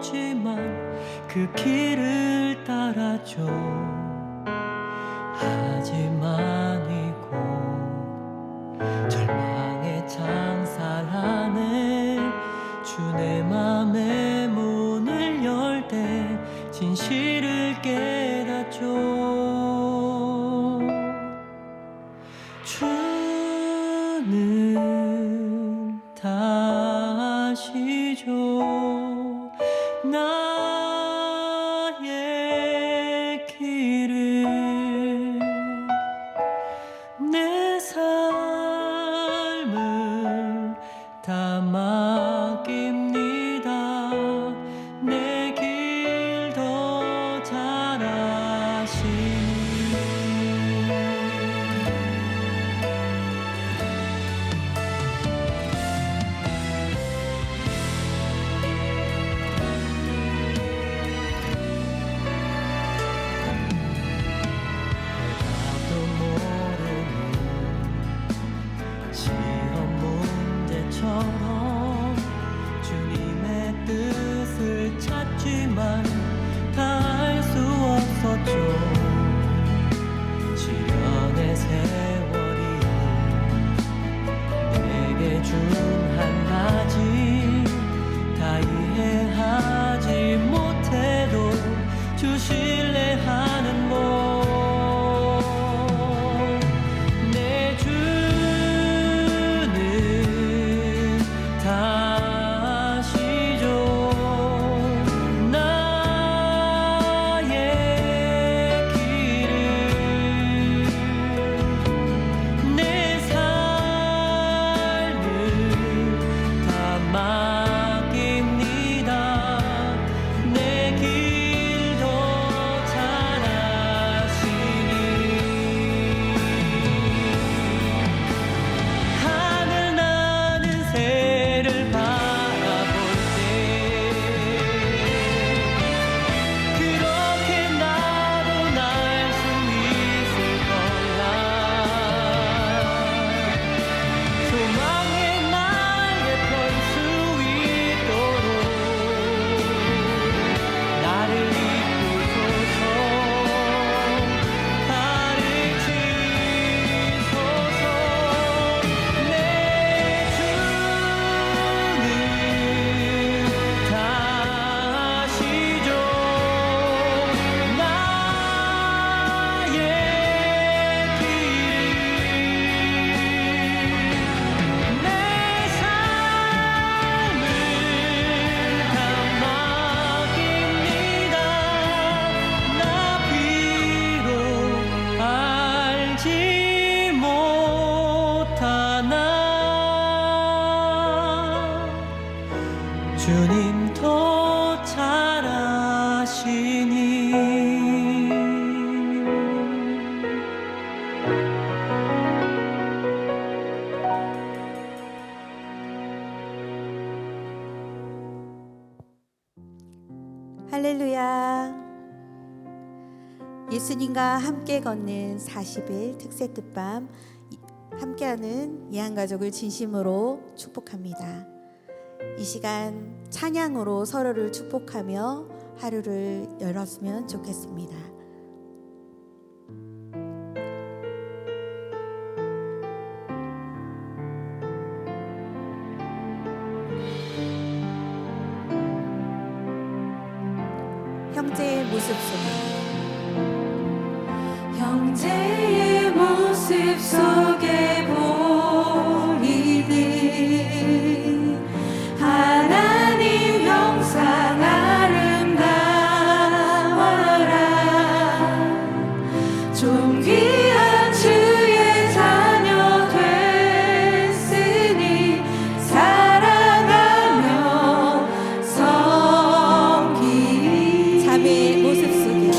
없지만 그 길을 따라줘. 하지만 이곳 절망에 장사하네. 주 내 맘의 문을 열 때 진실을 깨닫죠. 주는 다시죠 나의 길을. 내 삶을 다 맡깁니다. 내 길 더 잘 아시니. 나도 모르는 시험 문제처럼 주님의 뜻을 찾지만 다 알 수 없었죠. 시련의 세월이 내게 준 한 가지 다 이해하지 못해도 주 신뢰하는 몸. 내 주는 다시죠 나의 길을. 내 삶을 다 맡깁니다. 내 길 더 잘 아시니. 하늘 나는 새를 바라볼 때 그렇게 나도 날 수 있을 거야. 소망의 날개 펼 수 있도록 나를 이끌소서. 가르치소서. 내 주는 다시죠 나의 길을. 내 삶을 다 맡깁니다. 나 비록 알지 못하나 주님 더 잘 아시니. 할렐루야. 예수님과 함께 걷는 40일 특세 뜻밤 함께하는 예한가족을 진심으로 축복합니다. 이 시간 찬양으로 서로를 축복하며 하루를 열었으면 좋겠습니다. 형제의 모습 속에 형제의 모습 속에 보이는 하나님 형상 아름다워라. 존귀한 주의 자녀 됐으니 사랑하며 섬기리. 자매의 모습 속에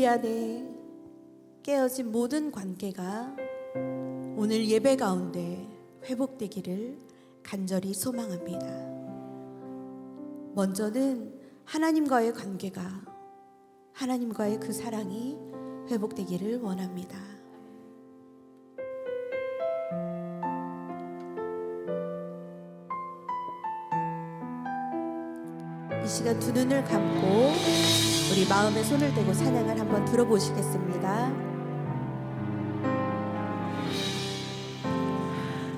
우리 안에 깨어진 모든 관계가 오늘 예배 가운데 회복되기를 간절히 소망합니다. 먼저는 하나님과의 관계가, 하나님과의 그 사랑이 회복되기를 원합니다. 이 시간 두 눈을 감고 우리 마음에 손을 대고 찬양을 한번 들어보시겠습니다.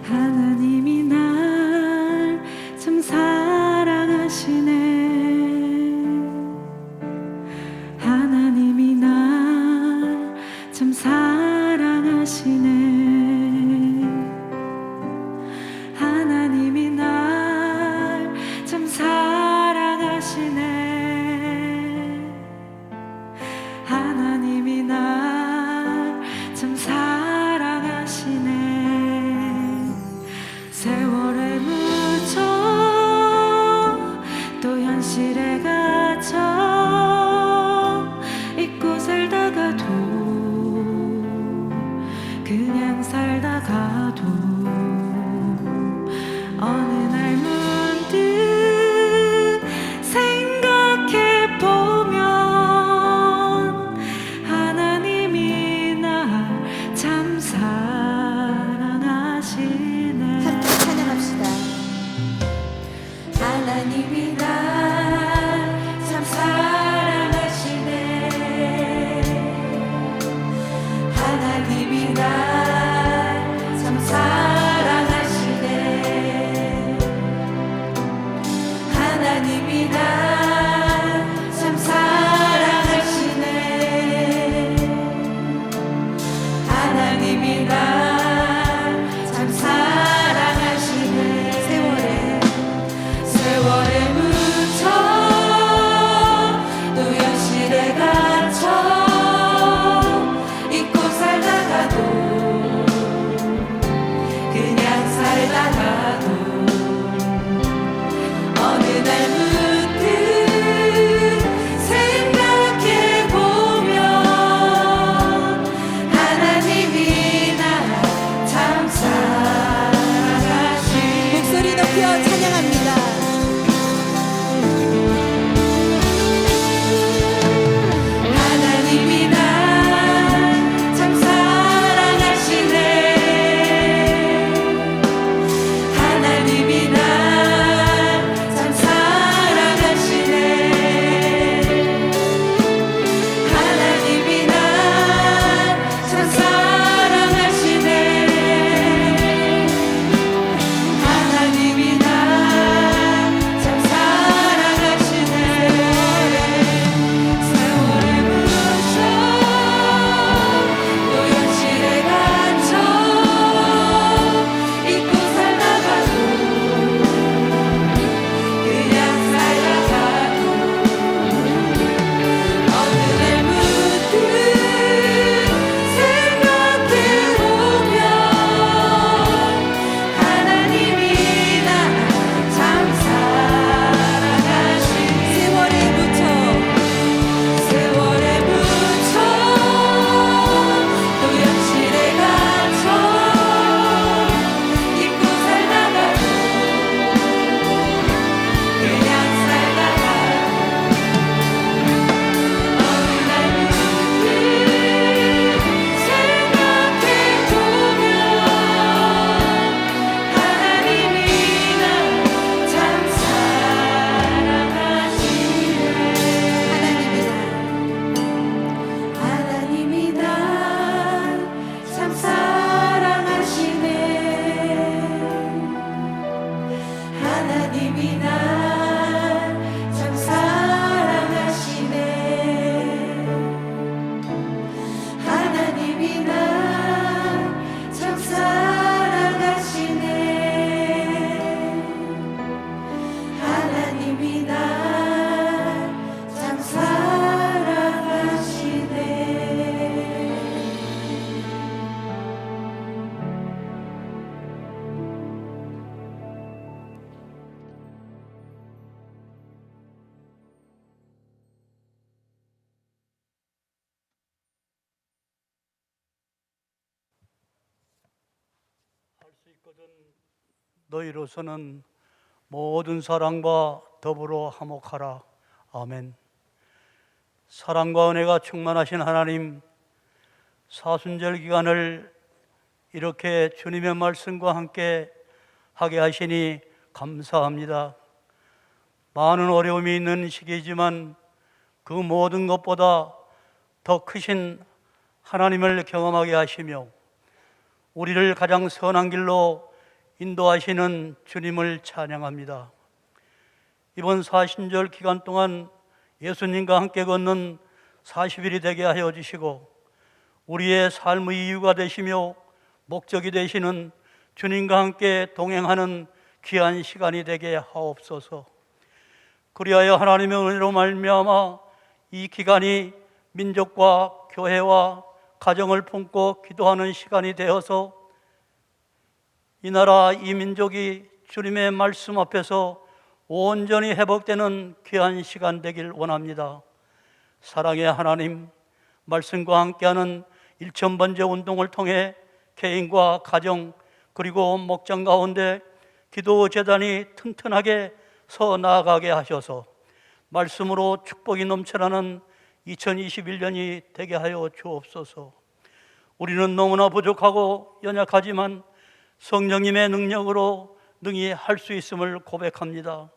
하나님이 날 참 사랑하시네. 하나님이 날 참 사랑하시네. 하나님이 날 참 사랑하시네. 하나님이 날 너희로서는 모든 사랑과 더불어 화목하라. 아멘. 사랑과 은혜가 충만하신 하나님, 사순절 기간을 이렇게 주님의 말씀과 함께 하게 하시니 감사합니다. 많은 어려움이 있는 시기이지만 그 모든 것보다 더 크신 하나님을 경험하게 하시며 우리를 가장 선한 길로 인도하시는 주님을 찬양합니다. 이번 사순절 기간 동안 예수님과 함께 걷는 40일이 되게 하여 주시고 우리의 삶의 이유가 되시며 목적이 되시는 주님과 함께 동행하는 귀한 시간이 되게 하옵소서. 그리하여 하나님의 은혜로 말미암아 이 기간이 민족과 교회와 가정을 품고 기도하는 시간이 되어서 이 나라 이 민족이 주님의 말씀 앞에서 온전히 회복되는 귀한 시간 되길 원합니다. 사랑의 하나님, 말씀과 함께하는 1000번째 운동을 통해 개인과 가정 그리고 목장 가운데 기도 제단이 튼튼하게 서 나아가게 하셔서 말씀으로 축복이 넘쳐나는 2021년이 되게 하여 주옵소서. 우리는 너무나 부족하고 연약하지만 성령님의 능력으로 능히 할 수 있음을 고백합니다.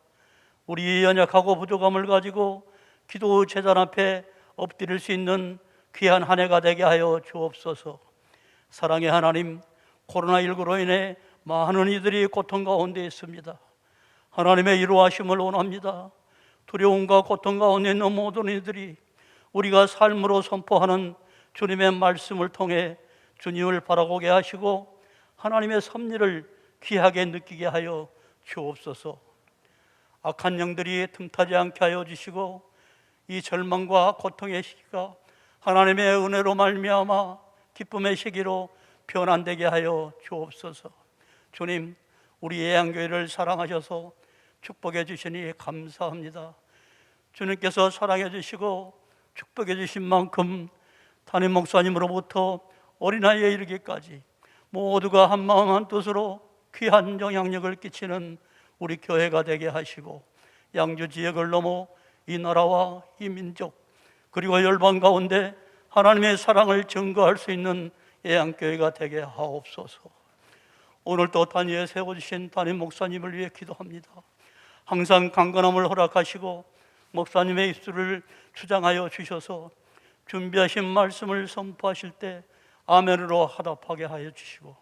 우리의 연약하고 부족함을 가지고 기도 제단 앞에 엎드릴 수 있는 귀한 한 해가 되게 하여 주옵소서. 사랑의 하나님, 코로나19로 인해 많은 이들이 고통 가운데 있습니다. 하나님의 이루하심을 원합니다. 두려움과 고통 가운데 있는 모든 이들이 우리가 삶으로 선포하는 주님의 말씀을 통해 주님을 바라보게 하시고 하나님의 섭리를 귀하게 느끼게 하여 주옵소서. 악한 영들이 틈타지 않게 하여 주시고 이 절망과 고통의 시기가 하나님의 은혜로 말미암아 기쁨의 시기로 변환되게 하여 주옵소서. 주님, 우리 예양교회를 사랑하셔서 축복해 주시니 감사합니다. 주님께서 사랑해 주시고 축복해 주신 만큼 담임 목사님으로부터 어린아이에 이르기까지 모두가 한마음 한뜻으로 귀한 영향력을 끼치는 우리 교회가 되게 하시고 양주 지역을 넘어 이 나라와 이 민족 그리고 열방 가운데 하나님의 사랑을 증거할 수 있는 예양교회가 되게 하옵소서. 오늘 또 단위에 세워주신 담임 목사님을 위해 기도합니다. 항상 강건함을 허락하시고 목사님의 입술을 주장하여 주셔서 준비하신 말씀을 선포하실 때 아멘으로 화답하게 하여 주시고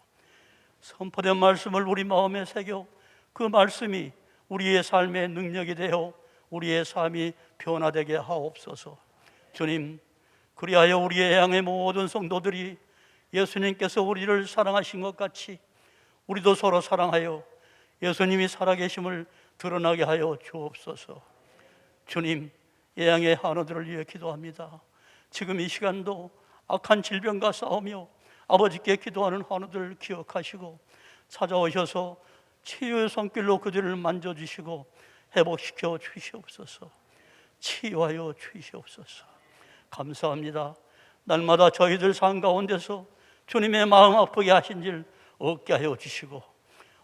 선포된 말씀을 우리 마음에 새겨 그 말씀이 우리의 삶의 능력이 되어 우리의 삶이 변화되게 하옵소서. 주님, 그리하여 우리의 향의 모든 성도들이 예수님께서 우리를 사랑하신 것 같이 우리도 서로 사랑하여 예수님이 살아계심을 드러나게 하여 주옵소서. 주님, 예양의 한우들을 위해 기도합니다. 지금 이 시간도 악한 질병과 싸우며 아버지께 기도하는 한우들을 기억하시고 찾아오셔서 치유의 손길로 그들을 만져주시고 회복시켜 주시옵소서. 치유하여 주시옵소서. 감사합니다. 날마다 저희들 삶 가운데서 주님의 마음 아프게 하신 일 없게 하여 주시고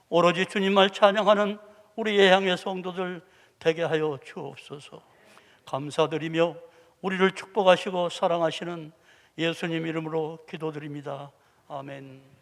오로지 주님을 찬양하는 우리 예향의 성도들 되게 하여 주옵소서. 감사드리며 우리를 축복하시고 사랑하시는 예수님 이름으로 기도드립니다. 아멘.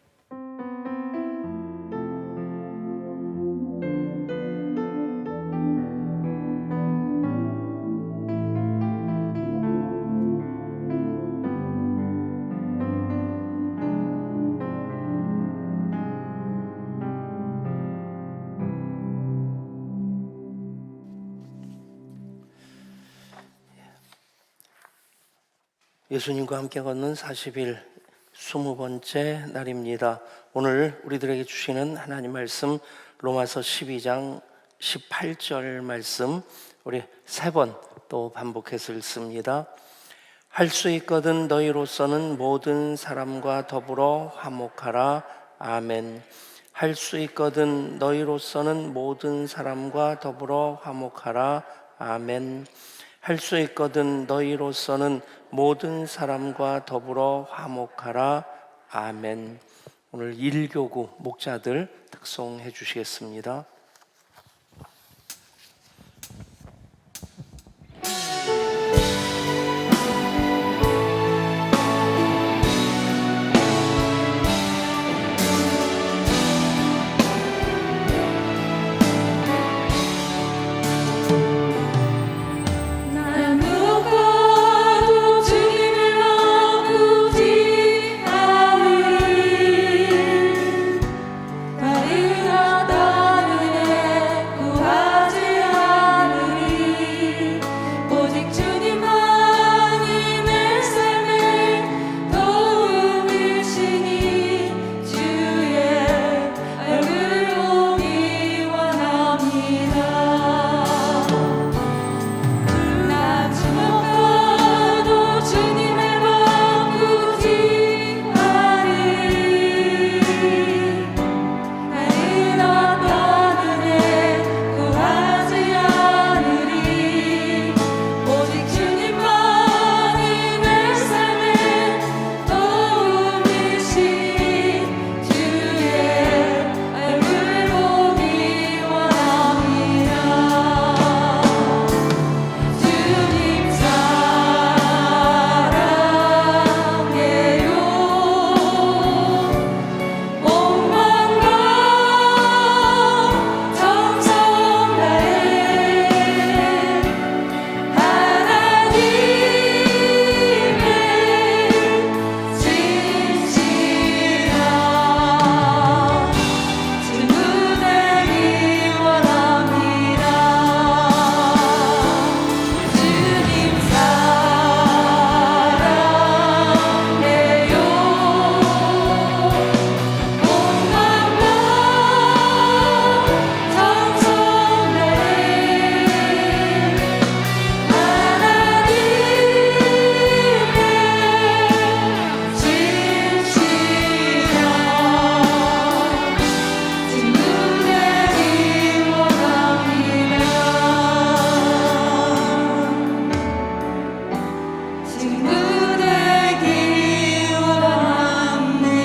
예수님과 함께 걷는 40일 20번째 날입니다. 오늘 우리들에게 주시는 하나님 말씀 로마서 12장 18절 말씀 우리 3번 또 반복해서 읽습니다. 할 수 있거든 너희로서는 모든 사람과 더불어 화목하라. 아멘. 할 수 있거든 너희로서는 모든 사람과 더불어 화목하라. 아멘. 할 수 있거든 너희로서는 모든 사람과 더불어 화목하라. 아멘. 오늘 1교구 목자들 특송해 주시겠습니다. 누구도 주님을 바꾸지 않으리 다른 어떤 은혜 구하지 않으리 오직 주님만이 내 삶의 도움이시니 주의 얼굴 보기 원합니다. 나 죽어도 주님을 바꾸지 않으리 다른 어떤 은혜 구하지 않으리 오직 주님만이 내 삶의 도움이시니 주의 얼굴 보기 원합니다. 주님 사랑해요 목만과 정성 다해 하나님의 진실한 친구 되기 원합니다. 주님 사랑해요 목만과 정성 다해 하나님의 진실한 친구 되기 원합니다. 친구 되기 원합니다.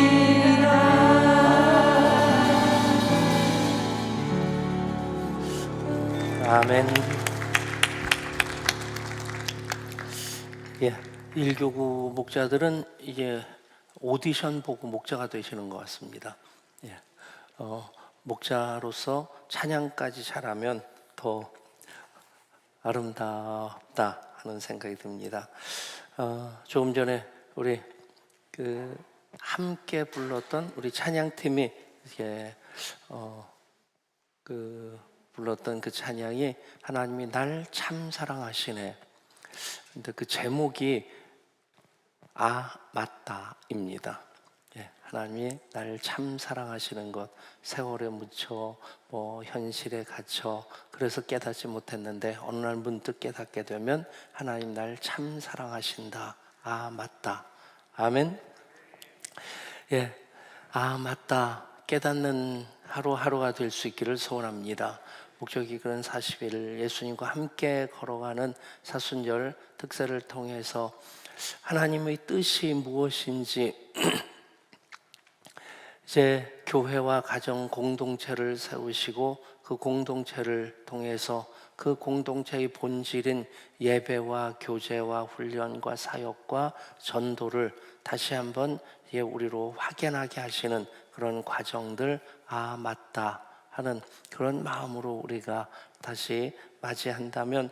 아멘. 예, 1교구 목자들은 이제 오디션 보고 목자가 되시는 것 같습니다. 예, 목자로서 찬양까지 잘하면 더 아름답다 하는 생각이 듭니다. 조금 전에 우리 함께 불렀던 우리 찬양팀이 이렇게 불렀던 그 찬양이 하나님이 날 참 사랑하시네. 근데 그 제목이 아 맞다입니다. 예, 하나님이 날 참 사랑하시는 것, 세월에 묻혀 현실에 갇혀 그래서 깨닫지 못했는데 어느 날 문득 깨닫게 되면 하나님 날 참 사랑하신다. 아 맞다. 아멘. 예, 아 맞다. 깨닫는 하루하루가 될 수 있기를 소원합니다. 목적이 그런 40일 예수님과 함께 걸어가는 사순절 특세를 통해서 하나님의 뜻이 무엇인지 이제 교회와 가정 공동체를 세우시고 그 공동체를 통해서 그 공동체의 본질인 예배와 교제와 훈련과 사역과 전도를 다시 한번 우리로 확연하게 하시는 그런 과정들, 아 맞다 하는 그런 마음으로 우리가 다시 맞이한다면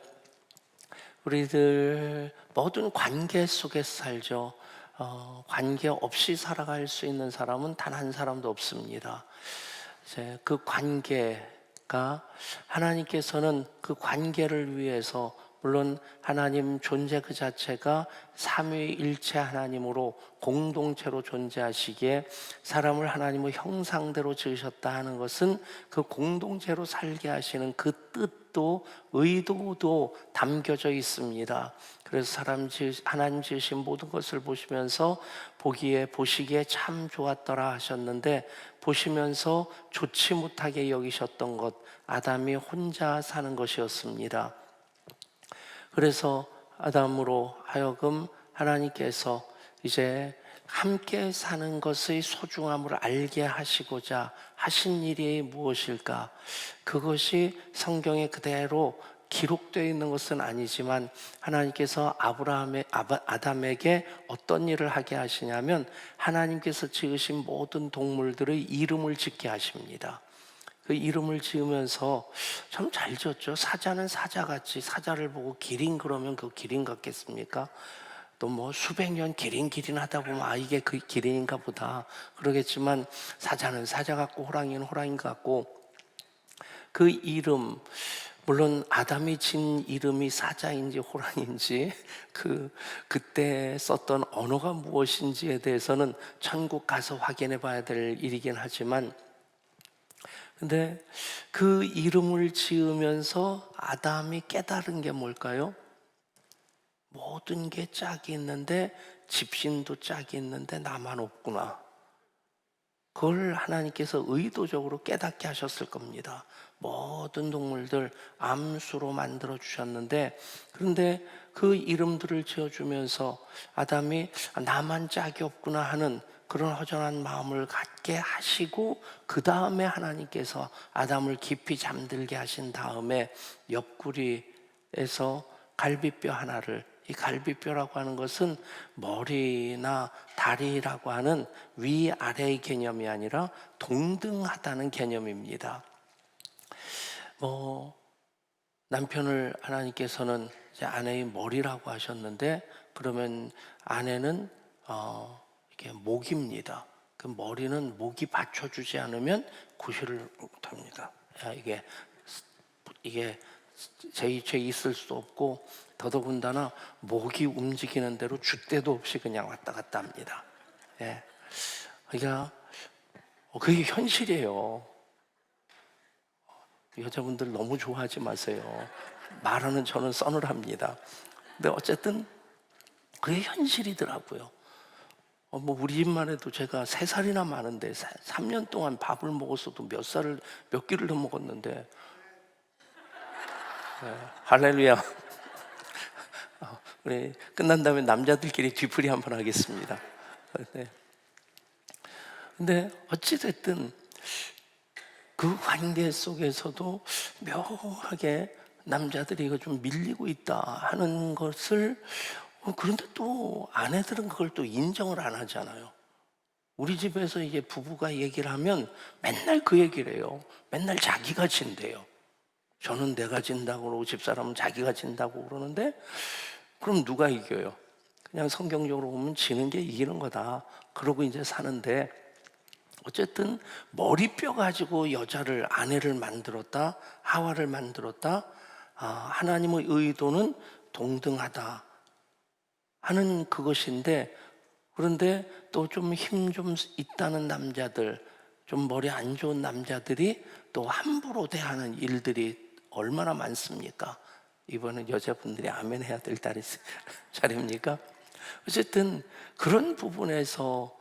우리들 모든 관계 속에서 살죠. 관계 없이 살아갈 수 있는 사람은 단 한 사람도 없습니다. 이제 그 관계가 하나님께서는 그 관계를 위해서 물론 하나님 존재 그 자체가 삼위일체 하나님으로 공동체로 존재하시기에 사람을 하나님의 형상대로 지으셨다 하는 것은 그 공동체로 살게 하시는 그 뜻도 의도도 담겨져 있습니다. 그래서 하나님 지으신 모든 것을 보시면서 보시기에 참 좋았더라 하셨는데 보시면서 좋지 못하게 여기셨던 것, 아담이 혼자 사는 것이었습니다. 그래서 아담으로 하여금 하나님께서 이제 함께 사는 것의 소중함을 알게 하시고자 하신 일이 무엇일까? 그것이 성경에 그대로 기록되어 있는 것은 아니지만 하나님께서 아담에게 어떤 일을 하게 하시냐면 하나님께서 지으신 모든 동물들의 이름을 짓게 하십니다. 그 이름을 지으면서 참 잘 지었죠. 사자는 사자같이, 사자를 보고 기린 그러면 그 기린 같겠습니까? 또 뭐 수백 년 기린 하다 보면 이게 그 기린인가 보다 그러겠지만, 사자는 사자 같고 호랑이는 호랑이 같고, 그 이름, 물론 아담이 진 이름이 사자인지 호랑이인지 그때 썼던 언어가 무엇인지에 대해서는 천국 가서 확인해 봐야 될 일이긴 하지만, 근데 그 이름을 지으면서 아담이 깨달은 게 뭘까요? 모든 게 짝이 있는데, 집신도 짝이 있는데 나만 없구나. 그걸 하나님께서 의도적으로 깨닫게 하셨을 겁니다. 모든 동물들 암수로 만들어 주셨는데, 그런데 그 이름들을 지어주면서 아담이 나만 짝이 없구나 하는 그런 허전한 마음을 갖게 하시고, 그 다음에 하나님께서 아담을 깊이 잠들게 하신 다음에 옆구리에서 갈비뼈 하나를, 이 갈비뼈라고 하는 것은 머리나 다리라고 하는 위아래의 개념이 아니라 동등하다는 개념입니다. 남편을 하나님께서는 이제 아내의 머리라고 하셨는데, 그러면 아내는 이게 목입니다. 그 머리는 목이 받쳐주지 않으면 구실을 못합니다. 이게 제 있을 수도 없고, 더더군다나 목이 움직이는 대로 줏대도 없이 그냥 왔다 갔다 합니다. 예. 그러니까 그게 현실이에요. 여자분들 너무 좋아하지 마세요. 말하는 저는 서늘합니다. 근데 어쨌든 그게 현실이더라고요. 우리 집만 해도 제가 3살이나 많은데 3년 동안 밥을 먹었어도 몇 끼를 더 먹었는데, 할렐루야. 우리 끝난 다음에 남자들끼리 뒤풀이 한번 하겠습니다. 근데 어찌됐든 그 관계 속에서도 묘하게 남자들이 이거 좀 밀리고 있다 하는 것을, 그런데 또 아내들은 그걸 또 인정을 안 하잖아요. 우리 집에서 이제 부부가 얘기를 하면 맨날 그 얘기를 해요. 맨날 자기가 진대요. 저는 내가 진다고 그러고 집사람은 자기가 진다고 그러는데, 그럼 누가 이겨요? 그냥 성경적으로 보면 지는 게 이기는 거다, 그러고 이제 사는데, 어쨌든 머리뼈 가지고 아내를 만들었다, 하와를 만들었다. 하나님의 의도는 동등하다 하는 그것인데, 그런데 또 좀 힘 좀 있다는 남자들, 좀 머리 안 좋은 남자들이 또 함부로 대하는 일들이 얼마나 많습니까? 이번엔 여자분들이 아멘 해야 될 자리입니까? 어쨌든 그런 부분에서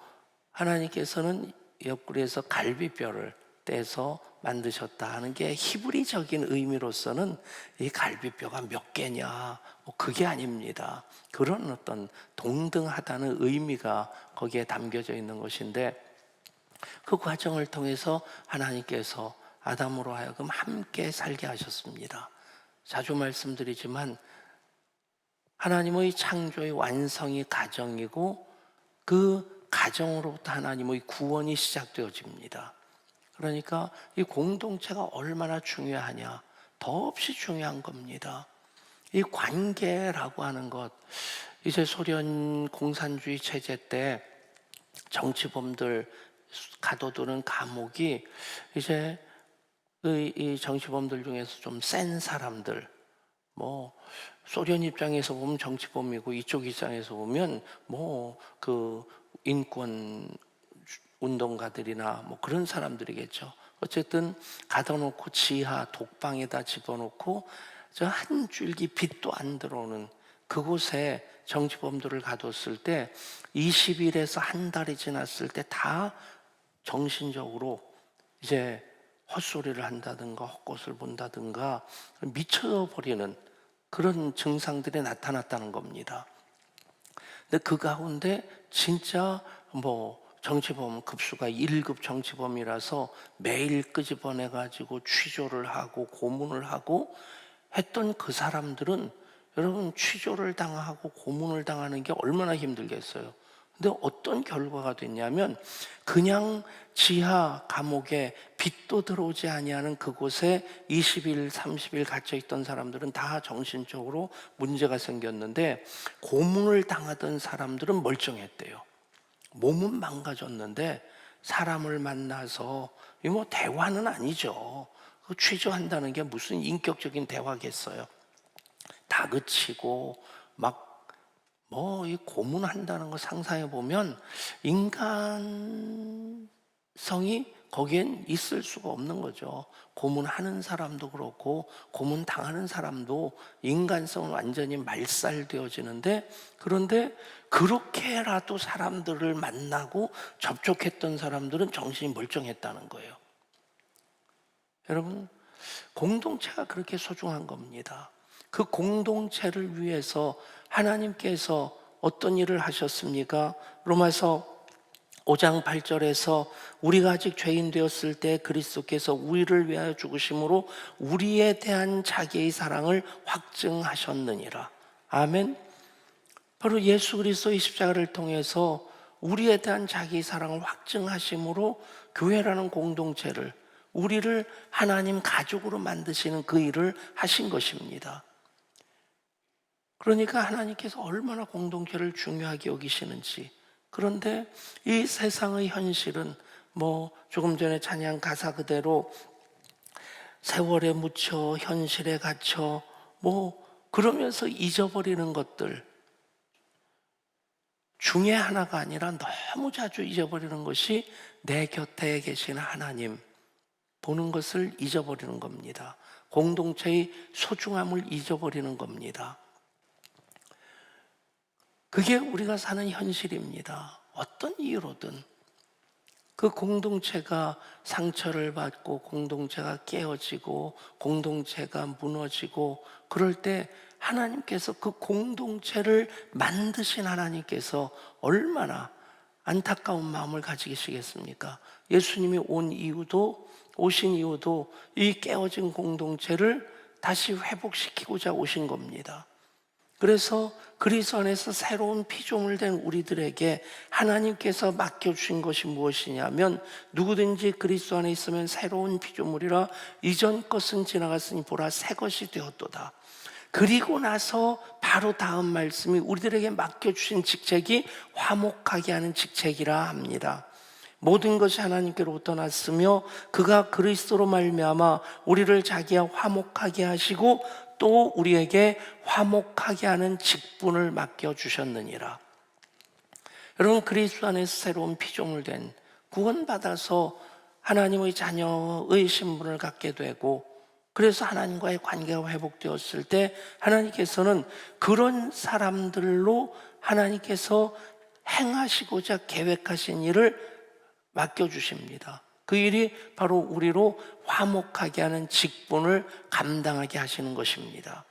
하나님께서는 옆구리에서 갈비뼈를 떼서 만드셨다 하는 게 히브리적인 의미로서는 이 갈비뼈가 몇 개냐, 그게 아닙니다. 그런 어떤 동등하다는 의미가 거기에 담겨져 있는 것인데, 그 과정을 통해서 하나님께서 아담으로 하여금 함께 살게 하셨습니다. 자주 말씀드리지만 하나님의 창조의 완성이 가정이고, 그 가정으로부터 하나님의 구원이 시작되어집니다. 그러니까 이 공동체가 얼마나 중요하냐, 더없이 중요한 겁니다. 이 관계라고 하는 것, 이제 소련 공산주의 체제 때 정치범들 가둬두는 감옥이, 이제 이 정치범들 중에서 좀 센 사람들, 소련 입장에서 보면 정치범이고, 이쪽 입장에서 보면 그 인권 운동가들이나 그런 사람들이겠죠. 어쨌든 가둬놓고 지하 독방에다 집어넣고 저 한 줄기 빛도 안 들어오는 그곳에 정치범들을 가뒀을 때 20일에서 한 달이 지났을 때 다 정신적으로 이제 헛소리를 한다든가 헛것을 본다든가 미쳐버리는 그런 증상들이 나타났다는 겁니다. 근데 그 가운데 진짜 정치범 급수가 1급 정치범이라서 매일 끄집어내 가지고 취조를 하고 고문을 하고 했던 그 사람들은 여러분 취조를 당하고 고문을 당하는 게 얼마나 힘들겠어요. 근데 어떤 결과가 됐냐면 그냥 지하 감옥에 빛도 들어오지 아니하는 그곳에 20일, 30일 갇혀있던 사람들은 다 정신적으로 문제가 생겼는데 고문을 당하던 사람들은 멀쩡했대요. 몸은 망가졌는데 사람을 만나서 대화는 아니죠. 취조한다는 게 무슨 인격적인 대화겠어요. 다그치고 이 고문한다는 거 상상해 보면 인간성이 거기엔 있을 수가 없는 거죠. 고문하는 사람도 그렇고 고문 당하는 사람도 인간성은 완전히 말살되어지는데, 그런데 그렇게라도 사람들을 만나고 접촉했던 사람들은 정신이 멀쩡했다는 거예요. 여러분, 공동체가 그렇게 소중한 겁니다. 그 공동체를 위해서 하나님께서 어떤 일을 하셨습니까? 로마서 5장 8절에서 우리가 아직 죄인 되었을 때 그리스도께서 우리를 위하여 죽으심으로 우리에 대한 자기의 사랑을 확증하셨느니라. 아멘. 바로 예수 그리스도의 십자가를 통해서 우리에 대한 자기의 사랑을 확증하심으로 교회라는 공동체를, 우리를 하나님 가족으로 만드시는 그 일을 하신 것입니다. 그러니까 하나님께서 얼마나 공동체를 중요하게 여기시는지. 그런데 이 세상의 현실은 조금 전에 찬양 가사 그대로 세월에 묻혀 현실에 갇혀 그러면서 잊어버리는 것들 중에 하나가 아니라 너무 자주 잊어버리는 것이 내 곁에 계신 하나님 보는 것을 잊어버리는 겁니다. 공동체의 소중함을 잊어버리는 겁니다. 그게 우리가 사는 현실입니다. 어떤 이유로든 그 공동체가 상처를 받고 공동체가 깨어지고 공동체가 무너지고 그럴 때 하나님께서 그 공동체를 만드신 하나님께서 얼마나 안타까운 마음을 가지시겠습니까? 예수님이 오신 이유도 이 깨어진 공동체를 다시 회복시키고자 오신 겁니다. 그래서 그리스도 안에서 새로운 피조물 된 우리들에게 하나님께서 맡겨주신 것이 무엇이냐면, 누구든지 그리스도 안에 있으면 새로운 피조물이라 이전 것은 지나갔으니 보라 새 것이 되었도다. 그리고 나서 바로 다음 말씀이 우리들에게 맡겨주신 직책이 화목하게 하는 직책이라 합니다. 모든 것이 하나님께로부터 났으며 그가 그리스도로 말미암아 우리를 자기와 화목하게 하시고 또 우리에게 화목하게 하는 직분을 맡겨주셨느니라. 여러분, 그리스도 안에서 새로운 피조물 된, 구원받아서 하나님의 자녀의 신분을 갖게 되고, 그래서 하나님과의 관계가 회복되었을 때 하나님께서는 그런 사람들로 하나님께서 행하시고자 계획하신 일을 맡겨주십니다. 그 일이 바로 우리로 화목하게 하는 직분을 감당하게 하시는 것입니다.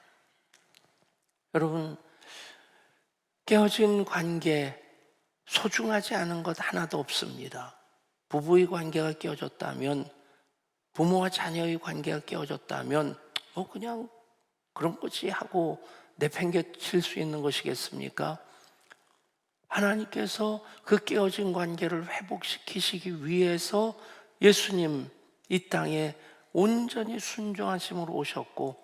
여러분, 깨어진 관계, 소중하지 않은 것 하나도 없습니다. 부부의 관계가 깨어졌다면, 부모와 자녀의 관계가 깨어졌다면 그냥 그런 거지 하고 내팽개칠 수 있는 것이겠습니까? 하나님께서 그 깨어진 관계를 회복시키시기 위해서 예수님 이 땅에 온전히 순종하심으로 오셨고,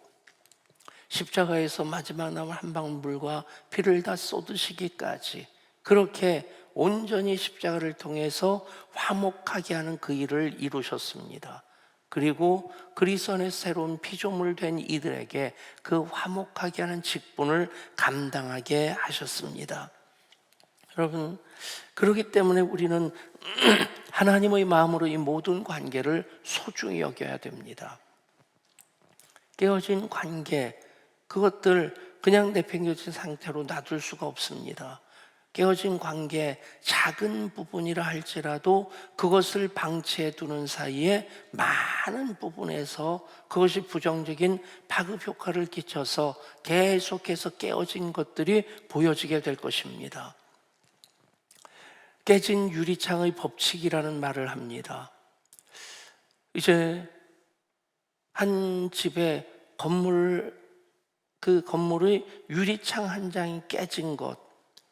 십자가에서 마지막 남은 한 방울 물과 피를 다 쏟으시기까지 그렇게 온전히 십자가를 통해서 화목하게 하는 그 일을 이루셨습니다. 그리고 그리스도 안에 새로운 피조물 된 이들에게 그 화목하게 하는 직분을 감당하게 하셨습니다. 여러분, 그렇기 때문에 우리는 하나님의 마음으로 이 모든 관계를 소중히 여겨야 됩니다. 깨어진 관계, 그것들 그냥 내팽겨친 상태로 놔둘 수가 없습니다. 깨어진 관계, 작은 부분이라 할지라도 그것을 방치해 두는 사이에 많은 부분에서 그것이 부정적인 파급 효과를 끼쳐서 계속해서 깨어진 것들이 보여지게 될 것입니다. 깨진 유리창의 법칙이라는 말을 합니다. 이제 한 집에 그 건물의 유리창 한 장이 깨진 것,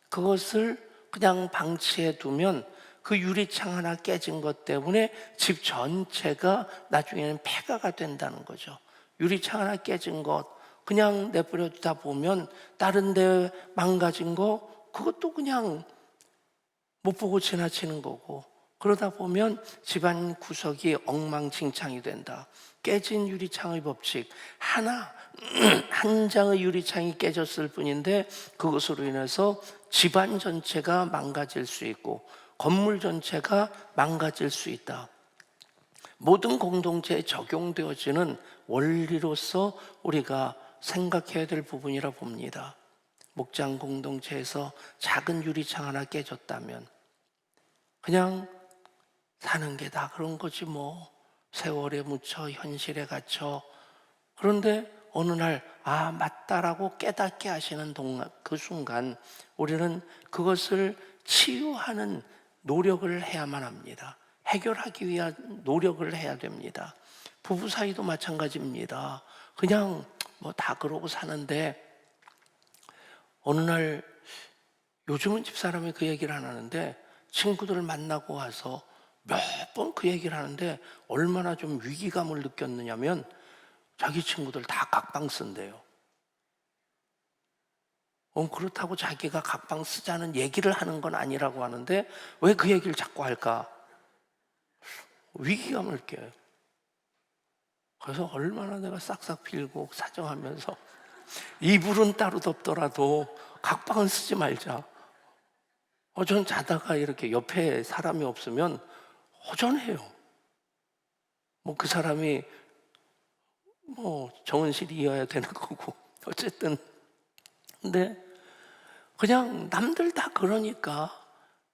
그것을 그냥 방치해 두면 그 유리창 하나 깨진 것 때문에 집 전체가 나중에는 폐가가 된다는 거죠. 유리창 하나 깨진 것 그냥 내버려 두다 보면 다른 데 망가진 거 그것도 그냥 못 보고 지나치는 거고, 그러다 보면 집안 구석이 엉망진창이 된다. 깨진 유리창의 법칙, 한 장의 유리창이 깨졌을 뿐인데 그것으로 인해서 집안 전체가 망가질 수 있고 건물 전체가 망가질 수 있다. 모든 공동체에 적용되어지는 원리로서 우리가 생각해야 될 부분이라 봅니다. 목장 공동체에서 작은 유리창 하나 깨졌다면 그냥 사는 게 다 그런 거지 뭐, 세월에 묻혀 현실에 갇혀. 그런데 어느 날 맞다라고 깨닫게 하시는 그 순간 우리는 그것을 치유하는 노력을 해야만 합니다. 해결하기 위한 노력을 해야 됩니다. 부부 사이도 마찬가지입니다. 그냥 뭐 다 그러고 사는데 어느 날, 요즘은 집사람이 그 얘기를 안 하는데 친구들을 만나고 와서 몇 번 그 얘기를 하는데 얼마나 좀 위기감을 느꼈느냐면 자기 친구들 다 각방 쓴대요. 그렇다고 자기가 각방 쓰자는 얘기를 하는 건 아니라고 하는데 왜 그 얘기를 자꾸 할까? 위기감을 느껴요. 그래서 얼마나 내가 싹싹 빌고 사정하면서 이불은 따로 덮더라도 각방은 쓰지 말자. 전 자다가 이렇게 옆에 사람이 없으면 허전해요. 그 사람이 정은실이어야 되는 거고 어쨌든. 근데 그냥 남들 다 그러니까,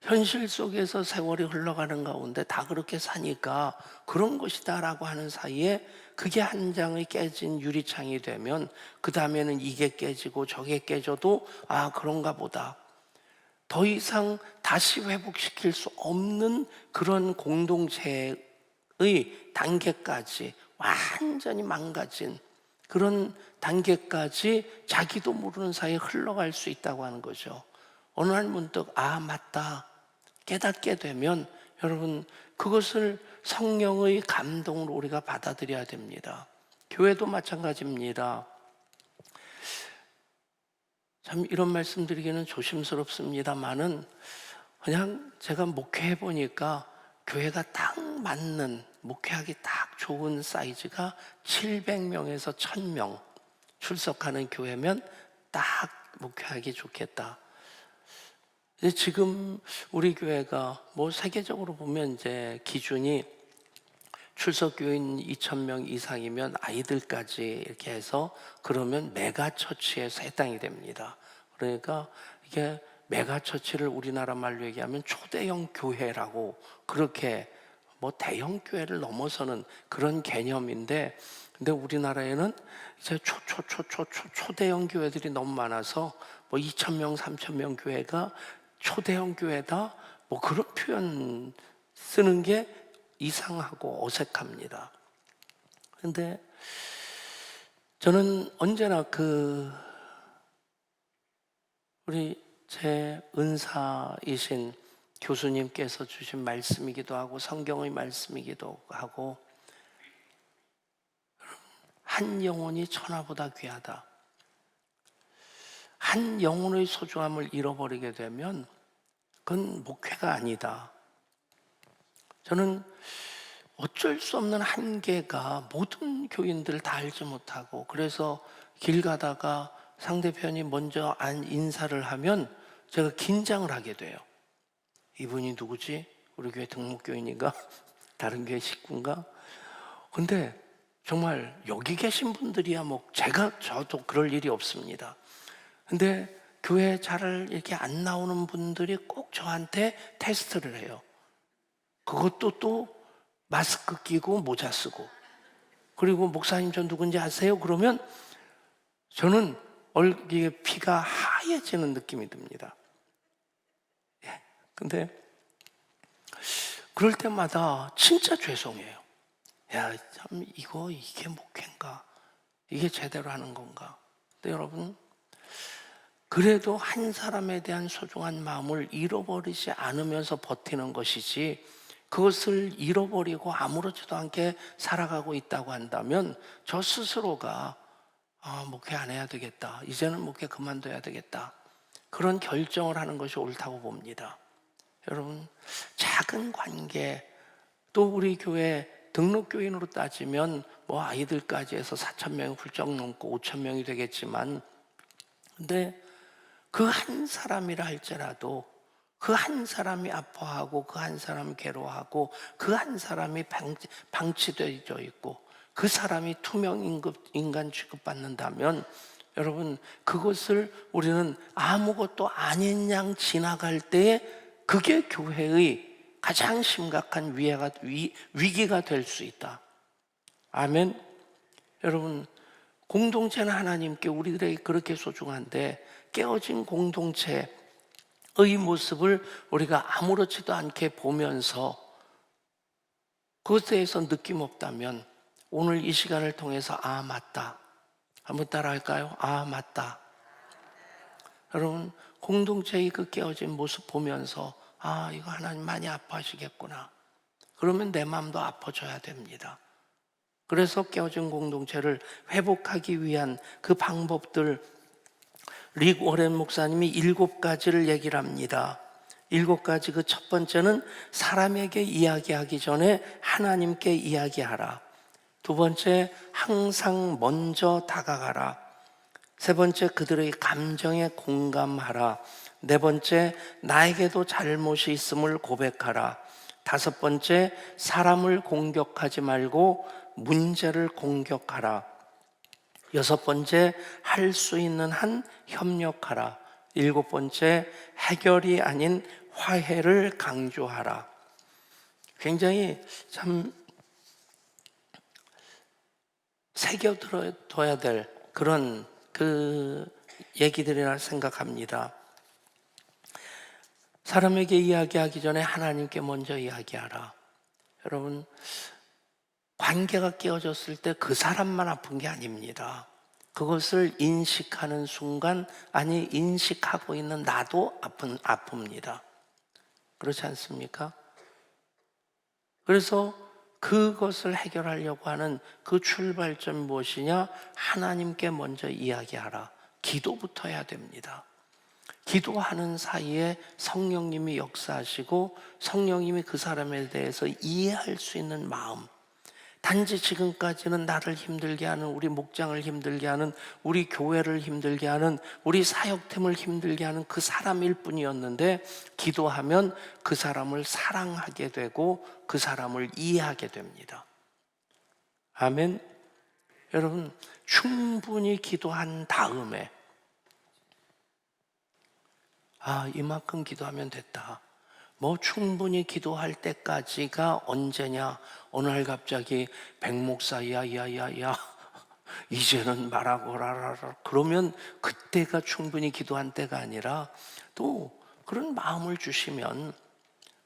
현실 속에서 세월이 흘러가는 가운데 다 그렇게 사니까 그런 것이다 라고 하는 사이에 그게 한 장의 깨진 유리창이 되면 그 다음에는 이게 깨지고 저게 깨져도 그런가 보다. 더 이상 다시 회복시킬 수 없는 그런 공동체의 단계까지, 완전히 망가진 그런 단계까지 자기도 모르는 사이에 흘러갈 수 있다고 하는 거죠. 어느 날 문득 맞다 깨닫게 되면 여러분 그것을 성령의 감동으로 우리가 받아들여야 됩니다. 교회도 마찬가지입니다. 참 이런 말씀 드리기는 조심스럽습니다만은 그냥 제가 목회해 보니까 교회가 딱 맞는, 목회하기 딱 좋은 사이즈가 700명에서 1000명 출석하는 교회면 딱 목회하기 좋겠다. 지금 우리 교회가 세계적으로 보면 이제 기준이 출석 교인 2000명 이상이면 아이들까지 이렇게 해서 그러면 메가처치에서 해당이 됩니다. 그러니까 이게 메가처치를 우리나라 말로 얘기하면 초대형 교회라고, 그렇게 대형 교회를 넘어서는 그런 개념인데, 근데 우리나라에는 이제 초대형 교회들이 너무 많아서 2000명, 3000명 교회가 초대형 교회다 그런 표현 쓰는 게 이상하고 어색합니다. 근데 저는 언제나 우리 제 은사이신 교수님께서 주신 말씀이기도 하고 성경의 말씀이기도 하고, 한 영혼이 천하보다 귀하다. 한 영혼의 소중함을 잃어버리게 되면 그건 목회가 아니다. 저는 어쩔 수 없는 한계가 모든 교인들 다 알지 못하고, 그래서 길 가다가 상대편이 먼저 인사를 하면 제가 긴장을 하게 돼요. 이분이 누구지? 우리 교회 등록교인인가? 다른 교회 식구인가? 근데 정말 여기 계신 분들이야 저도 그럴 일이 없습니다. 근데 교회 잘 이렇게 안 나오는 분들이 꼭 저한테 테스트를 해요. 그것도 또 마스크 끼고 모자 쓰고, 그리고 목사님 저 누군지 아세요? 그러면 저는 얼굴에 피가 하얘지는 느낌이 듭니다. 근데 그럴 때마다 진짜 죄송해요. 야, 참 이게 목회인가? 이게 제대로 하는 건가? 근데 여러분, 그래도 한 사람에 대한 소중한 마음을 잃어버리지 않으면서 버티는 것이지, 그것을 잃어버리고 아무렇지도 않게 살아가고 있다고 한다면 저 스스로가 목회 안 해야 되겠다, 이제는 목회 그만둬야 되겠다, 그런 결정을 하는 것이 옳다고 봅니다. 여러분, 작은 관계, 또 우리 교회 등록교인으로 따지면 뭐 아이들까지 해서 4,000명이 훌쩍 넘고 5,000명이 되겠지만, 근데 그 한 사람이라 할지라도 그 한 사람이 아파하고 그 한 사람이 괴로워하고 그 한 사람이 방치되어 있고 그 사람이 투명 인간 취급받는다면, 여러분, 그것을 우리는 아무것도 아닌 양 지나갈 때에 그게 교회의 가장 심각한 위기가 될 수 있다. 아멘. 여러분, 공동체는 하나님께 우리들에게 그렇게 소중한데, 깨어진 공동체의 모습을 우리가 아무렇지도 않게 보면서 그것에 대해서 느낌 없다면, 오늘 이 시간을 통해서 맞다, 한번 따라 할까요? 맞다. 여러분, 공동체의 그 깨어진 모습 보면서 이거 하나님 많이 아파하시겠구나, 그러면 내 마음도 아파져야 됩니다. 그래서 깨어진 공동체를 회복하기 위한 그 방법들, 릭 워렌 목사님이 7가지를 얘기를 합니다. 7가지. 그 첫 번째는 사람에게 이야기하기 전에 하나님께 이야기하라. 두 번째, 항상 먼저 다가가라. 세 번째, 그들의 감정에 공감하라. 네 번째, 나에게도 잘못이 있음을 고백하라. 다섯 번째, 사람을 공격하지 말고 문제를 공격하라. 여섯 번째, 할 수 있는 한 협력하라. 일곱 번째, 해결이 아닌 화해를 강조하라. 굉장히 참 새겨둬야 될 그런 그 얘기들이라 생각합니다. 사람에게 이야기하기 전에 하나님께 먼저 이야기하라. 여러분, 관계가 깨어졌을 때 그 사람만 아픈 게 아닙니다. 그것을 인식하는 순간, 아니 인식하고 있는 나도 아픕니다. 그렇지 않습니까? 그래서 그것을 해결하려고 하는 그 출발점이 무엇이냐? 하나님께 먼저 이야기하라. 기도부터 해야 됩니다. 기도하는 사이에 성령님이 역사하시고 성령님이 그 사람에 대해서 이해할 수 있는 마음, 단지 지금까지는 나를 힘들게 하는, 우리 목장을 힘들게 하는, 우리 교회를 힘들게 하는, 우리 사역팀을 힘들게 하는 그 사람일 뿐이었는데, 기도하면 그 사람을 사랑하게 되고 그 사람을 이해하게 됩니다. 아멘. 여러분, 충분히 기도한 다음에 이만큼 기도하면 됐다, 뭐 충분히 기도할 때까지가 언제냐? 어느 날 갑자기 백목사 야야야야 이제는 말하거라, 그러면 그때가 충분히 기도한 때가 아니라, 또 그런 마음을 주시면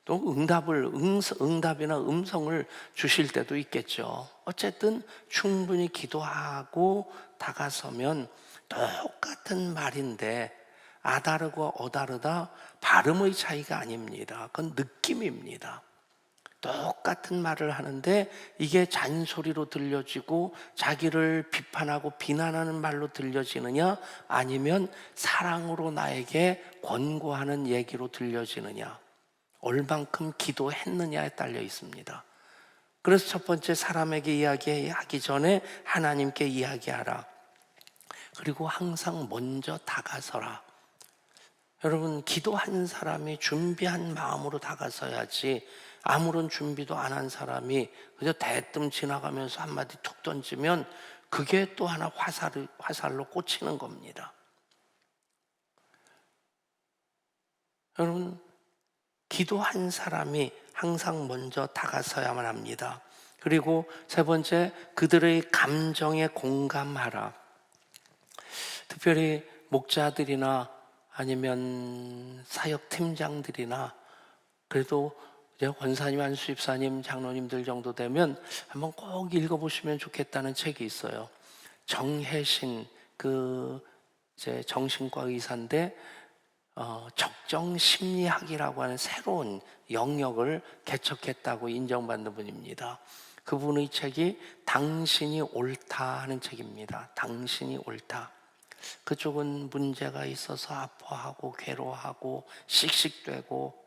또 응답이나 음성을 주실 때도 있겠죠. 어쨌든 충분히 기도하고 다가서면 똑같은 말인데 아다르고 어다르다, 발음의 차이가 아닙니다. 그건 느낌입니다. 똑같은 말을 하는데 이게 잔소리로 들려지고 자기를 비판하고 비난하는 말로 들려지느냐, 아니면 사랑으로 나에게 권고하는 얘기로 들려지느냐, 얼만큼 기도했느냐에 딸려 있습니다. 그래서 첫 번째, 사람에게 이야기하기 전에 하나님께 이야기하라. 그리고 항상 먼저 다가서라. 여러분, 기도한 사람이 준비한 마음으로 다가서야지, 아무런 준비도 안 한 사람이 그저 대뜸 지나가면서 한마디 툭 던지면 그게 또 하나 화살로 꽂히는 겁니다. 여러분, 기도한 사람이 항상 먼저 다가서야만 합니다. 그리고 세 번째, 그들의 감정에 공감하라. 특별히 목자들이나 아니면 사역팀장들이나, 그래도 이제 권사님, 안수집사님, 장로님들 정도 되면 한번 꼭 읽어보시면 좋겠다는 책이 있어요. 정혜신 이제 정신과 의사인데 적정심리학이라고 하는 새로운 영역을 개척했다고 인정받는 분입니다. 그분의 책이 당신이 옳다 하는 책입니다. 당신이 옳다. 그쪽은 문제가 있어서 아파하고 괴로워하고 씩씩대고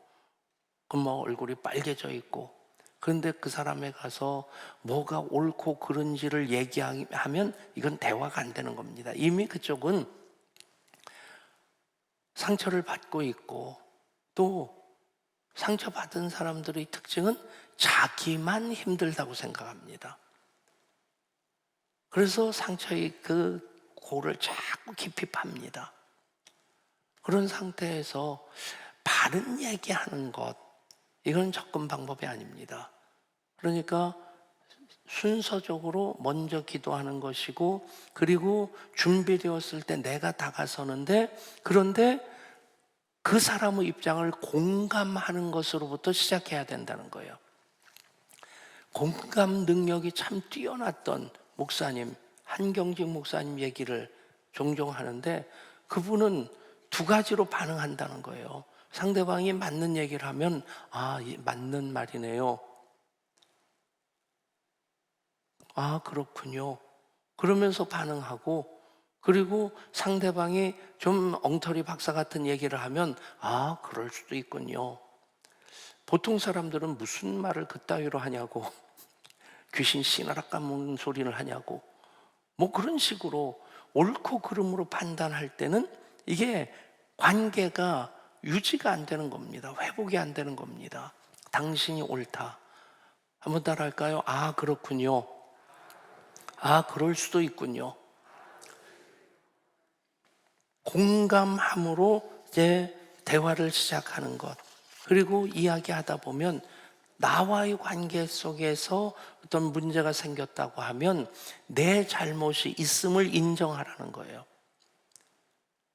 얼굴이 빨개져 있고, 그런데 그 사람에 가서 뭐가 옳고 그른지를 얘기하면 이건 대화가 안 되는 겁니다. 이미 그쪽은 상처를 받고 있고, 또 상처받은 사람들의 특징은 자기만 힘들다고 생각합니다. 그래서 상처의 그 골을 자꾸 깊이 팝니다. 그런 상태에서 바른 얘기하는 것, 이건 접근 방법이 아닙니다. 그러니까 순서적으로 먼저 기도하는 것이고, 그리고 준비되었을 때 내가 다가서는데, 그런데 그 사람의 입장을 공감하는 것으로부터 시작해야 된다는 거예요. 공감 능력이 참 뛰어났던 목사님, 한경직 목사님 얘기를 종종 하는데, 그분은 두 가지로 반응한다는 거예요. 상대방이 맞는 얘기를 하면 맞는 말이네요. 그렇군요. 그러면서 반응하고, 그리고 상대방이 좀 엉터리 박사 같은 얘기를 하면 그럴 수도 있군요. 보통 사람들은 무슨 말을 그따위로 하냐고, 귀신 씨나락 까먹는 소리를 하냐고, 그런 식으로 옳고 그름으로 판단할 때는 이게 관계가 유지가 안 되는 겁니다. 회복이 안 되는 겁니다. 당신이 옳다. 한번 따라할까요? 그렇군요. 그럴 수도 있군요. 공감함으로 이제 대화를 시작하는 것. 그리고 이야기하다 보면 나와의 관계 속에서 어떤 문제가 생겼다고 하면 내 잘못이 있음을 인정하라는 거예요.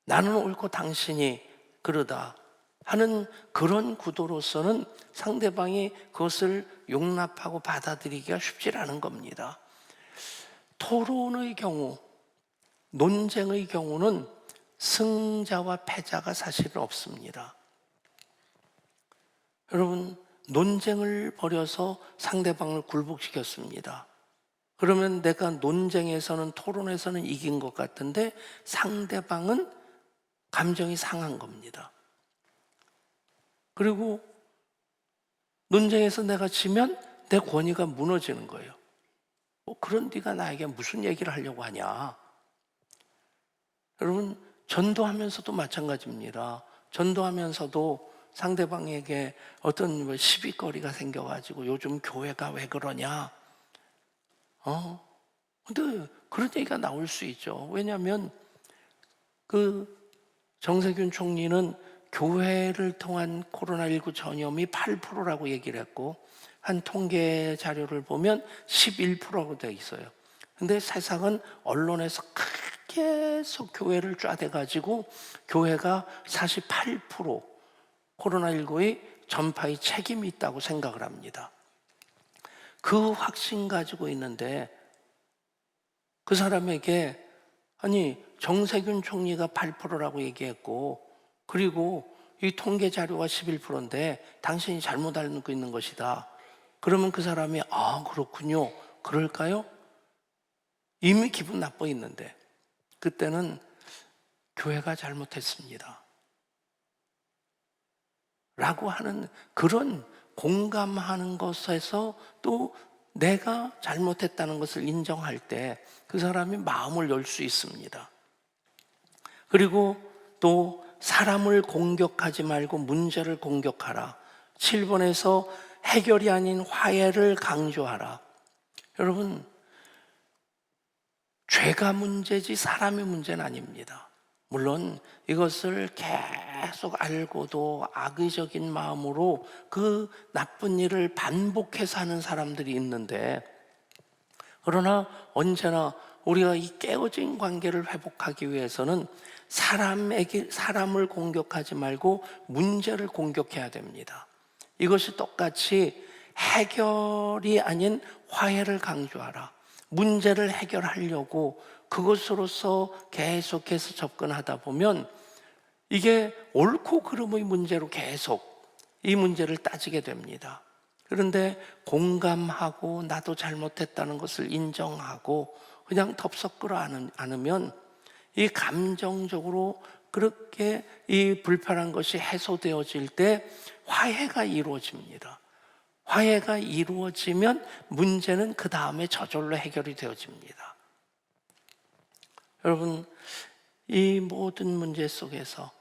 나는 옳고 당신이 그러다 하는 그런 구도로서는 상대방이 그것을 용납하고 받아들이기가 쉽지 않은 겁니다. 토론의 경우, 논쟁의 경우는 승자와 패자가 사실은 없습니다. 여러분, 논쟁을 벌여서 상대방을 굴복시켰습니다. 그러면 내가 논쟁에서는, 토론에서는 이긴 것 같은데 상대방은 감정이 상한 겁니다. 그리고 논쟁에서 내가 지면 내 권위가 무너지는 거예요. 그런 네가 나에게 무슨 얘기를 하려고 하냐. 여러분, 전도하면서도 마찬가지입니다. 전도하면서도 상대방에게 어떤 시비거리가 생겨가지고 요즘 교회가 왜 그러냐. 근데 그런 얘기가 나올 수 있죠. 왜냐하면 정세균 총리는 교회를 통한 코로나19 전염이 8%라고 얘기를 했고, 한 통계 자료를 보면 11%로 되어 있어요. 근데 세상은 언론에서 계속 교회를 쪼아대가지고 교회가 48% 코로나19의 전파의 책임이 있다고 생각을 합니다. 그 확신 가지고 있는데 그 사람에게 정세균 총리가 8%라고 얘기했고, 그리고 이 통계 자료가 11%인데 당신이 잘못 알고 있는 것이다. 그러면 그 사람이 그렇군요. 그럴까요? 이미 기분 나빠 있는데 그때는 교회가 잘못했습니다. 라고 하는 그런 공감하는 것에서 또 내가 잘못했다는 것을 인정할 때 그 사람이 마음을 열 수 있습니다. 그리고 또 사람을 공격하지 말고 문제를 공격하라. 7번에서 해결이 아닌 화해를 강조하라. 여러분, 죄가 문제지 사람의 문제는 아닙니다. 물론 이것을 계속 알고도 악의적인 마음으로 그 나쁜 일을 반복해서 하는 사람들이 있는데, 그러나 언제나 우리가 이 깨어진 관계를 회복하기 위해서는 사람을 공격하지 말고 문제를 공격해야 됩니다. 이것이 똑같이 해결이 아닌 화해를 강조하라. 문제를 해결하려고 그것으로서 계속해서 접근하다 보면 이게 옳고 그름의 문제로 계속 이 문제를 따지게 됩니다. 그런데 공감하고 나도 잘못했다는 것을 인정하고 그냥 덥석 끌어 안으면 이 감정적으로 그렇게 이 불편한 것이 해소되어질 때 화해가 이루어집니다. 화해가 이루어지면 문제는 그 다음에 저절로 해결이 되어집니다. 여러분, 이 모든 문제 속에서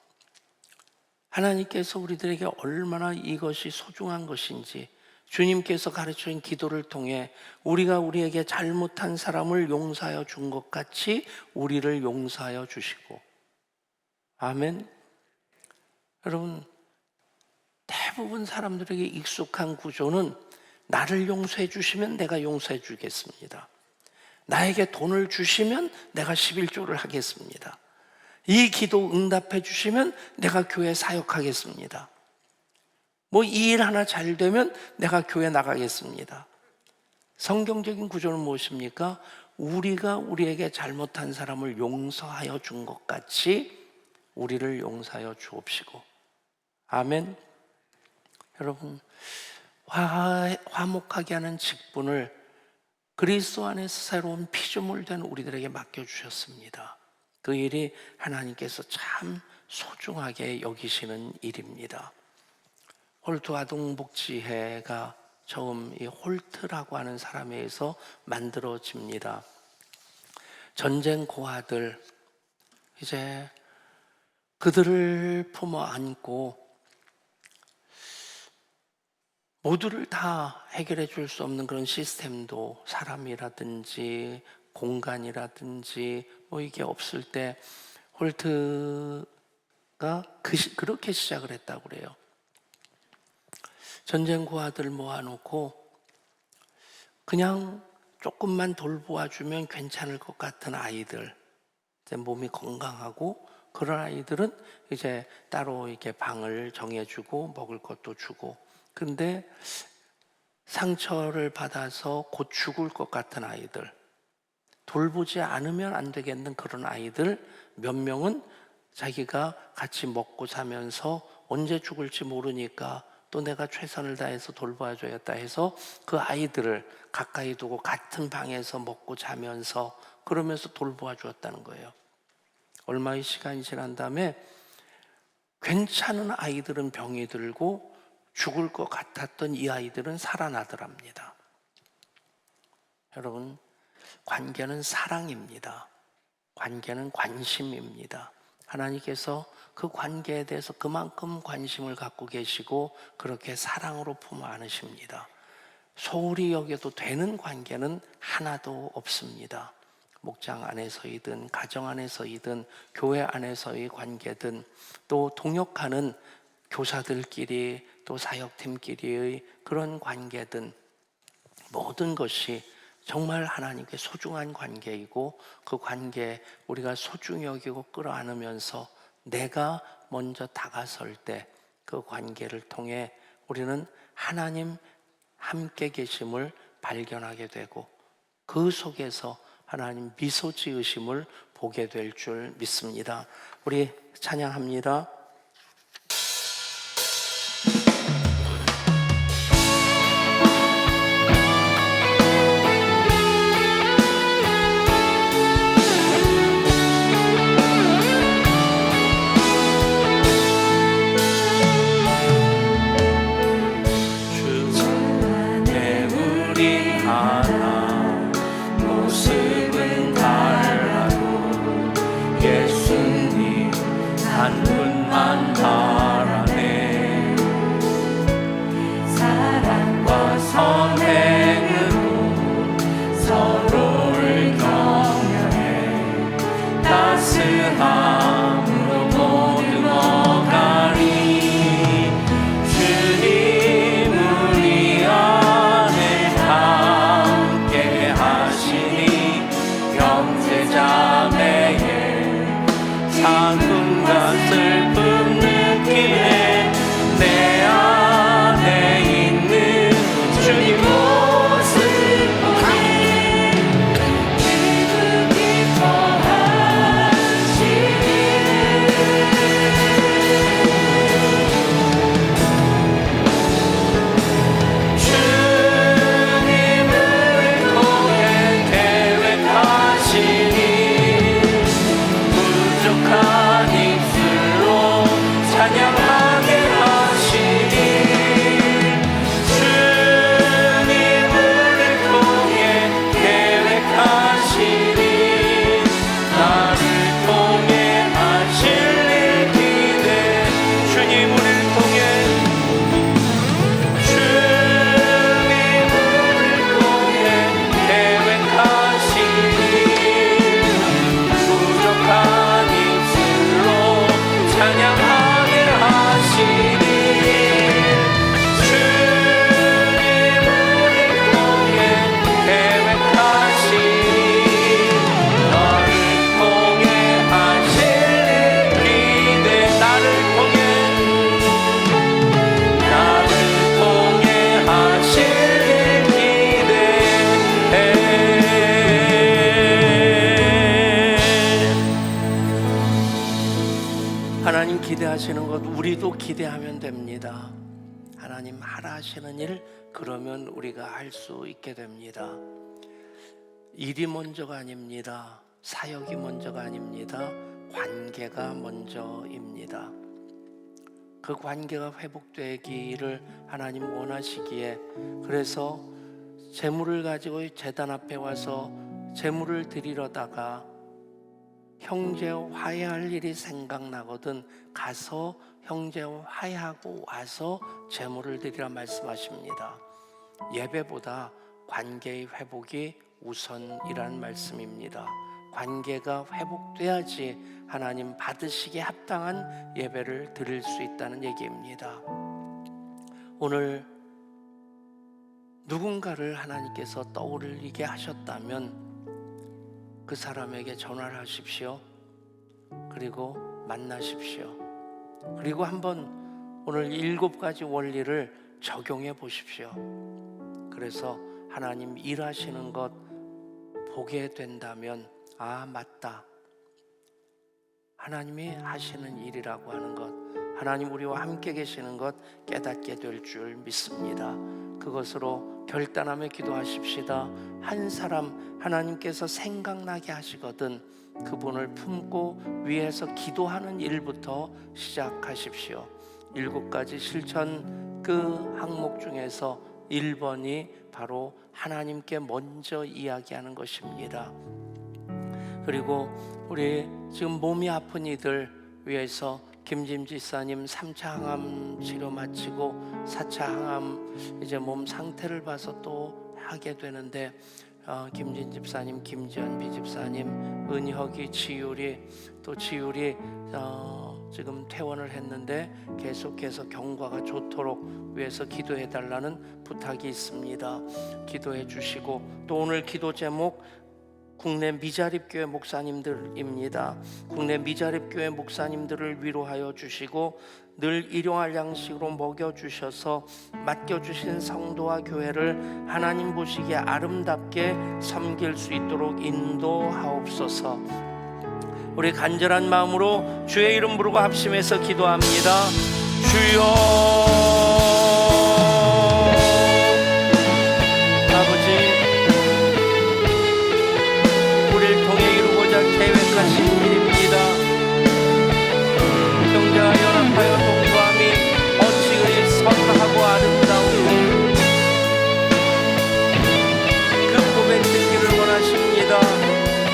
하나님께서 우리들에게 얼마나 이것이 소중한 것인지 주님께서 가르쳐준 기도를 통해 우리가 우리에게 잘못한 사람을 용서하여 준 것 같이 우리를 용서하여 주시고, 아멘. 여러분, 대부분 사람들에게 익숙한 구조는 나를 용서해 주시면 내가 용서해 주겠습니다. 나에게 돈을 주시면 내가 11조를 하겠습니다. 이 기도 응답해 주시면 내가 교회 사역하겠습니다. 뭐 이 일 하나 잘 되면 내가 교회 나가겠습니다. 성경적인 구조는 무엇입니까? 우리가 우리에게 잘못한 사람을 용서하여 준 것 같이 우리를 용서하여 주옵시고, 아멘. 여러분, 화목하게 하는 직분을 그리스도 안에서 새로운 피조물 된 우리들에게 맡겨주셨습니다. 그 일이 하나님께서 참 소중하게 여기시는 일입니다. 홀트 아동복지회가 처음 이 홀트라고 하는 사람에 의해서 만들어집니다. 전쟁 고아들, 이제 그들을 품어 안고 모두를 다 해결해 줄 수 없는 그런 시스템도 사람이라든지 공간이라든지 뭐 이게 없을 때 홀트가 그렇게 시작을 했다고 그래요. 전쟁 고아들 모아놓고 그냥 조금만 돌보아주면 괜찮을 것 같은 아이들, 이제 몸이 건강하고 그런 아이들은 이제 따로 이렇게 방을 정해주고 먹을 것도 주고, 근데 상처를 받아서 곧 죽을 것 같은 아이들, 돌보지 않으면 안 되겠는 그런 아이들 몇 명은 자기가 같이 먹고 자면서 언제 죽을지 모르니까 또 내가 최선을 다해서 돌봐줘야겠다 해서 그 아이들을 가까이 두고 같은 방에서 먹고 자면서 그러면서 돌보아 주었다는 거예요. 얼마의 시간이 지난 다음에 괜찮은 아이들은 병이 들고 죽을 것 같았던 이 아이들은 살아나더랍니다. 여러분, 관계는 사랑입니다. 관계는 관심입니다. 하나님께서 그 관계에 대해서 그만큼 관심을 갖고 계시고 그렇게 사랑으로 품어 안으십니다. 소홀히 여겨도 되는 관계는 하나도 없습니다. 목장 안에서이든 가정 안에서이든 교회 안에서의 관계든 또 동역하는 교사들끼리 또 사역팀끼리의 그런 관계든 모든 것이 정말 하나님께 소중한 관계이고 그 관계에 우리가 소중히 여기고 끌어안으면서 내가 먼저 다가설 때 그 관계를 통해 우리는 하나님 함께 계심을 발견하게 되고 그 속에서 하나님 미소 지으심을 보게 될 줄 믿습니다. 우리 찬양합니다. 주님 우리 안에 기대하시는 것 우리도 기대하면 됩니다. 하나님 하라 하시는 일, 그러면 우리가 할 수 있게 됩니다. 일이 먼저가 아닙니다. 사역이 먼저가 아닙니다. 관계가 먼저입니다. 그 관계가 회복되기를 하나님 원하시기에, 그래서 재물을 가지고 제단 앞에 와서 재물을 드리려다가 형제 화해할 일이 생각나거든 가서 형제 화해하고 와서 재물을 드리라 말씀하십니다. 예배보다 관계의 회복이 우선이라는 말씀입니다. 관계가 회복돼야지 하나님 받으시기에 합당한 예배를 드릴 수 있다는 얘기입니다. 오늘 누군가를 하나님께서 떠올리게 하셨다면 그 사람에게 전화를 하십시오. 그리고 만나십시오. 그리고 한번 오늘 7가지 원리를 적용해 보십시오. 그래서 하나님 일하시는 것 보게 된다면, 아, 맞다, 하나님이 하시는 일이라고 하는 것, 하나님 우리와 함께 계시는 것 깨닫게 될 줄 믿습니다. 그것으로 결단하며 기도하십시다. 한 사람 하나님께서 생각나게 하시거든 그분을 품고 위에서 기도하는 일부터 시작하십시오. 7가지 실천 그 항목 중에서 1번이 바로 하나님께 먼저 이야기하는 것입니다. 그리고 우리 지금 몸이 아픈 이들 위해서 김진 집사님 3차 항암 치료 마치고 4차 항암 이제 몸 상태를 봐서 또 하게 되는데, 김진 집사님, 김지연 비집사님, 은혁이, 지율이, 또 지율이 지금 퇴원을 했는데 계속해서 경과가 좋도록 위해서 기도해 달라는 부탁이 있습니다. 기도해 주시고, 또 오늘 기도 제목 국내 미자립교회 목사님들입니다. 국내 미자립교회 목사님들을 위로하여 주시고 늘 일용할 양식으로 먹여주셔서 맡겨주신 성도와 교회를 하나님 보시기에 아름답게 섬길 수 있도록 인도하옵소서. 우리 간절한 마음으로 주의 이름 부르고 합심해서 기도합니다. 주여, 아버지, 우리를 통해 이루고자 계획하신 일입니다. 형제와 연합하여 동거함이 어찌 그리 선하고 아름다운지 그 고백 듣기를 원하십니다.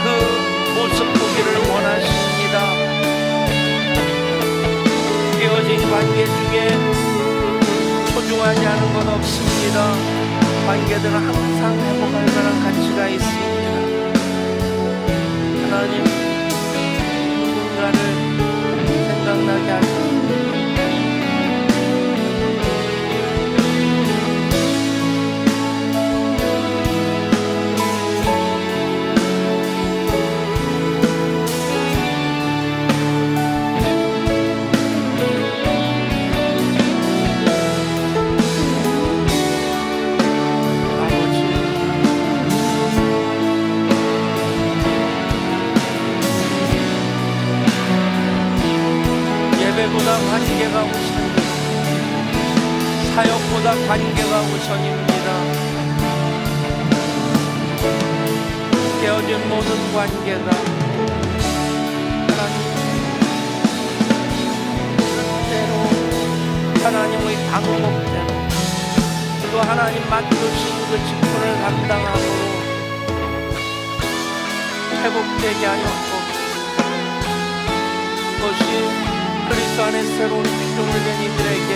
그 모습 보기를 원하십니다. 깨어진 관계 중에 소중하지 않은 건 없습니다. 관계들은 항상 회복할 만한 가치가 있습니다. 하나님, 누군가를 생각나게 하소서. 예배보다 관계가 우선입니다. 사역보다 관계가 우선입니다. 깨어진 모든 관계가 하나님 뜻대로, 하나님의 방법대로, 또 하나님 맡겨주신 그 직분을 감당함으로 회복되게 하였고, 그것이 그리스도 안에 새로운 피조물 된 이들에게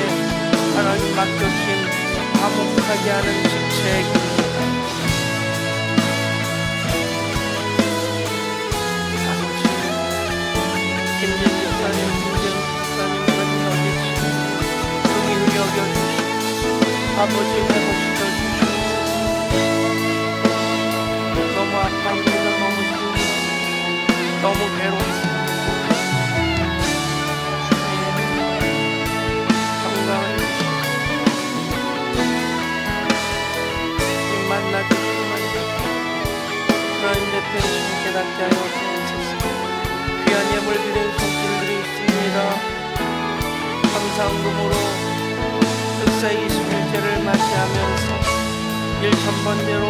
하나님 맡겨주신 화목하게 하는 직책입니다. 아버지, 김진 집사님, 김진 집사님, 은혁이 친구 능히 여겨주시고 아버지 회복시켜주시고, 너무 아파합니다. 너무 힘들어요. 너무 괴롭습니다. 하나님 내 편심을 깨닫게 하여 주옵소서. 귀한 예물 드린 손길들이 있습니다. 헌금으로 흑사 21제를 맞이하면서 1000번대로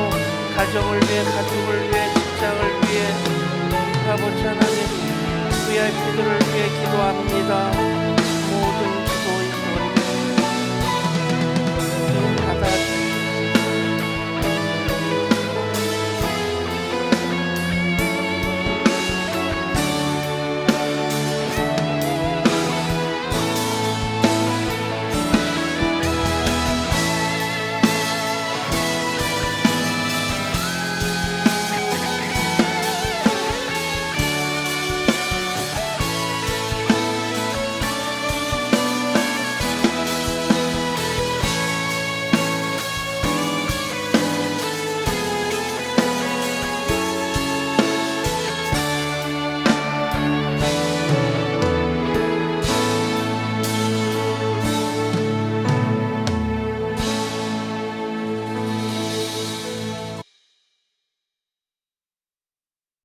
가정을 위해, 가족을 위해, 직장을 위해, 아버지 하나님 VIP들을 위해 기도합니다. 모든